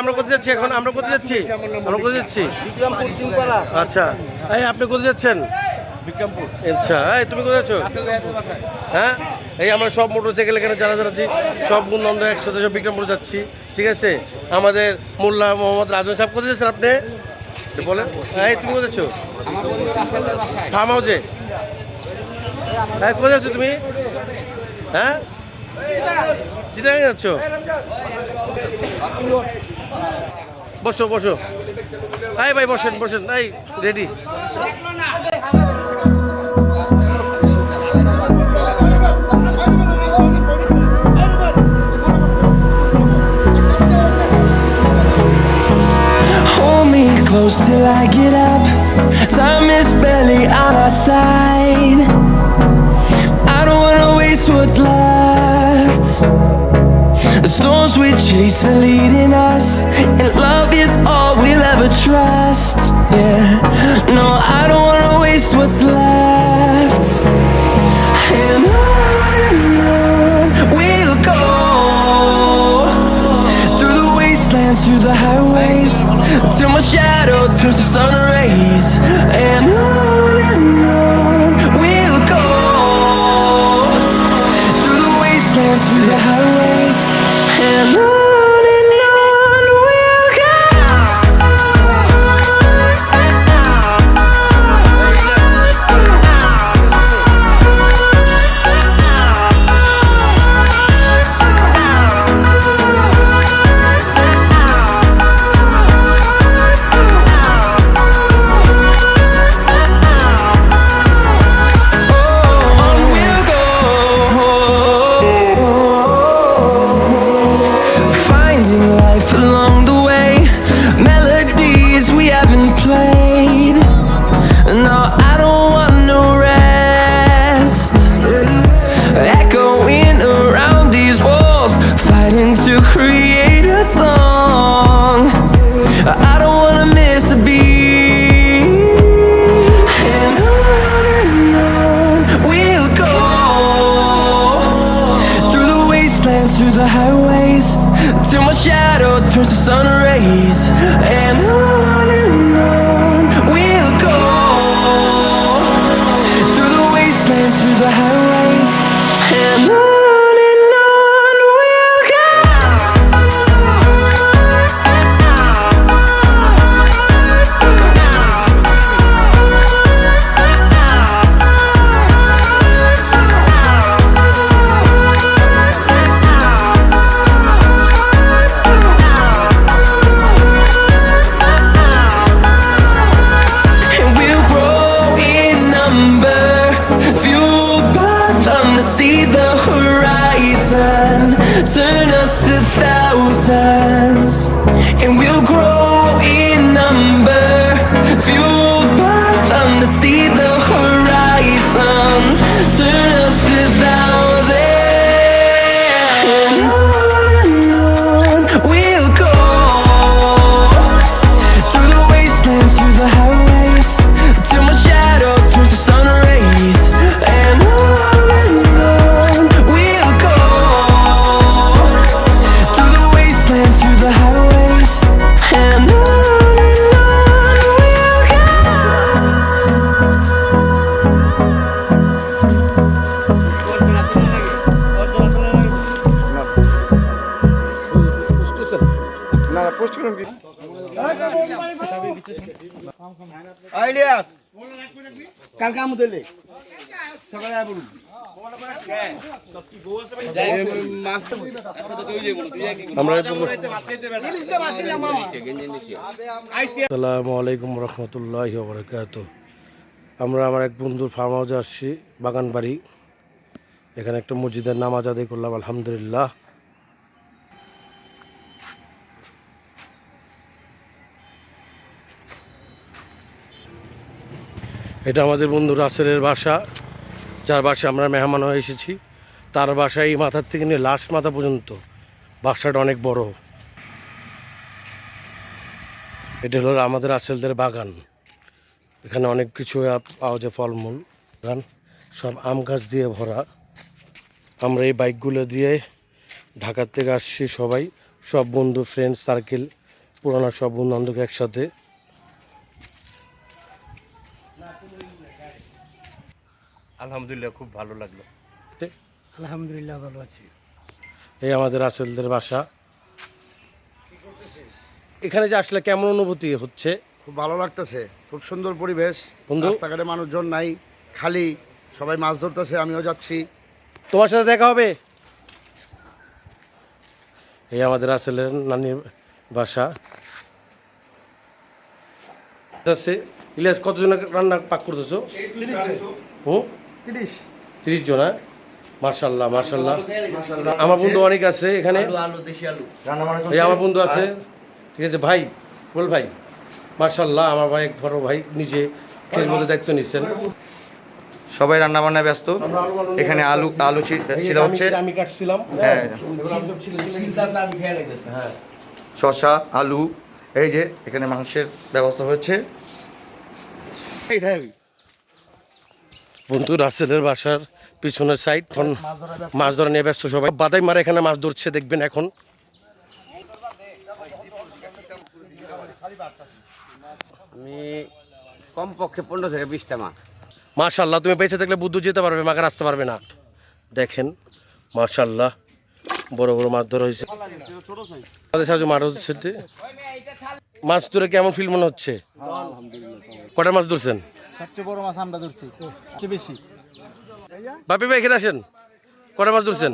আমরা কোথায় যাচ্ছি এখন? আমরা কোথায় যাচ্ছি? আচ্ছা, এই আপনি কোথায় যাচ্ছেন? বিক্রমপুর। আচ্ছা, এই তুমি কোথায় যাচ্ছ? হ্যাঁ, এই আমরা সব মোটরসাইকেল এখানে যারা যাচ্ছি সব বন্ধু একসাথে সব বিক্রমপুর যাচ্ছি। ঠিক আছে, আমাদের মোল্লা মোহাম্মদ রাজন সাহেব কোথায় যাচ্ছেন আপনি বলেন? এই তুমি কোথায় যাচ্ছ? ফার্ম হাউসে। হ্যাঁ, কোথায় যাচ্ছ তুমি? হ্যাঁ, চিটাগাং যাচ্ছ? বসো বসো, এই ভাই বসেন বসেন, এই ready. Close till I get up. Time is barely on our side. I don't wanna waste what's left. The storms we chase are leading us, and love is all we'll ever trust. Yeah, no, I don't wanna waste what's left. And on we'll go, through the wastelands, through the highways, till my shadow turns to sun rays. And on we'll go, through the wastelands, through the highways. And on we'll go. Through the highways, till my shadow turns to sun rays. And on we'll go, through the wastelands, through the highways. And on we'll go. See the horizon, turn us to thousands, and we'll grow in number, fueled by them to see the horizon, turn us to thousands. And on we'll go, through the wastelands, through the highways, till my shadow turns to sun rays. And কালকে আমু দিলে সকালে বলুন আসসালামু আলাইকুম রহমতুল্লাহি ওয়া বারাকাতুহু। আমরা আমার এক বন্ধুর ফার্ম হাউসে আসছি, বাগান বাড়ি। এখানে একটা মসজিদের নামাজ আদায় করলাম, আলহামদুলিল্লাহ। এটা আমাদের বন্ধু রাসেলের বাসা, যার বাসায় আমরা মেহমান হয়ে এসেছি। তার বাসায় এই মাথার থেকে নিয়ে লাস্ট মাথা পর্যন্ত বাসাটা অনেক বড়। এটা হলো আমাদের রাসেলদের বাগান। এখানে অনেক কিছু পাওয়া যায়, ফলমূল বাগান, সব আম গাছ দিয়ে ভরা। আমরা এই বাইকগুলো দিয়ে ঢাকার থেকে আসছি সবাই সব বন্ধু ফ্রেন্ড সার্কেল পুরানো সব বন্ধু বান্ধব একসাথে। আলহামদুলিল্লাহ খুব ভালো লাগলো। আলহামদুলিল্লাহ ভালো আছি। এই আমাদের রাসেলদের বাসা। এখানে যে আসলে কেমন অনুভূতি হচ্ছে? খুব ভালো লাগতেছে, খুব সুন্দর পরিবেশ। বন্ধু? রাস্তাঘাটে মানুষজন নাই, খালি সবাই মাছ ধরতেছে, আমিও যাচ্ছি। তোমার সাথে দেখা হবে। এই আমাদের রাসেলের নানির বাসা। আছে ইলিয়াস, কতজনের রান্না পাক করতেছো? হুম, 30 জন। হ্যাঁ, মার্শাল্লাহ মার্শাল্লাহ। আমার বন্ধু অনেক আছে এখানে। রান্না বান্না এই চলছে। আমার বন্ধু আছে, ঠিক আছে ভাই, বল ভাই। মার্শাল্লাহ, আমার ভাই এক বড় ভাই নিজে মধ্যে দায়িত্ব নিচ্ছেন। সবাই রান্না বান্নায় ব্যস্ত। এখানে আলু ছিল হচ্ছে, আমি কাটছিলাম। হ্যাঁ। হ্যাঁ, শসা, আলু, এই যে এখানে মাংসের ব্যবস্থা হয়েছে। বন্ধু রাসেলের বাসার পিছনের সাইড এখন মাছ ধরা নিয়ে ব্যস্ত সবাই। বাদাই মারা এখানে মাছ ধরছে, দেখবেন এখন। আমি কমপক্ষে 15 থেকে 20টা মাছ। মাশাল্লাহ, তুমি বেঁচে থাকলে বুদ্ধ যেতে পারবে, মাকে আসতে পারবে না। দেখেন মাশাল্লাহ, বড় বড় মাছ ধরা হয়েছে। আমাদের সাহায্য মাছ হচ্ছে। মাছ ধরে কেমন ফিল মনে হচ্ছে? কটা মাছ ধরছেন? সবচেয়ে বড় মাছ আমরা ধরছি, সবচেয়ে বেশি। বাপি ভাই এখানে আসেন। কটা মাছ ধরছেন?